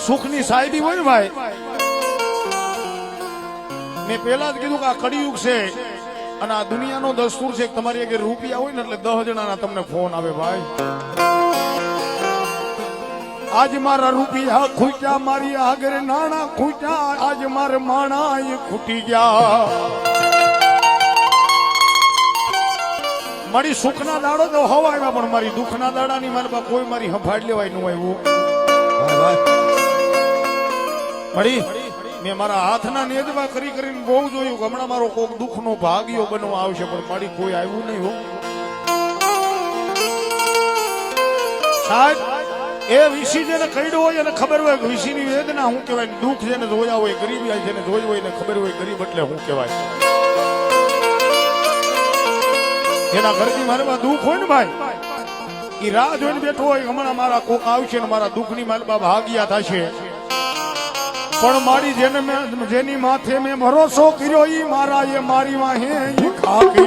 સુખની સાહેબી હોય ને ભાઈ, મેં પેલા જ કીધું કે આ કળિયુગ છે અને આ દુનિયાનો દસ્તુર છે કે તમારી આગળ રૂપિયા હોય ને એટલે 10 જણાના તમને ફોન આવે ભાઈ. આજ મારા રૂપિયા ખૂટ્યા, મારી આગળ નાણા ખૂટ્યા, આજ મારા માણા એ ખૂટી ગયા. મારી સુખના દાડો તો હવા આવ્યા પણ મારી દુઃખના દાડાની મારી પાસે કોઈ મારી સંભાળ લેવાય ન આવ્યું. મળી મેં મારા હાથના નેજવા કરી કરીને બહુ જોયું કે હમણાં મારો કોક દુઃખનો ભાગ્યો બનવા આવશે પણ મારી કોઈ આવ્યું નહીં હો સાહેબ. એ વીસી જેને કઈડો હોય એને ખબર હોય કે વીસીની વેદના શું કહેવાય, દુઃખ જેને જોયા હોય, ગરીબી જેને જોઈ હોય એને ખબર હોય ગરીબ એટલે શું કહેવાય. એના ઘરથી મારે દુઃખ હોય ને ભાઈ, એ રાહ જોઈને બેઠો હોય હમણાં મારા કોક આવશે ને મારા દુઃખની મારી બા ભાગ્યા થશે. પણ મારી જેની માથે મેં ભરોસો કર્યો ઈ મારા એ મારી વાહે ખાકી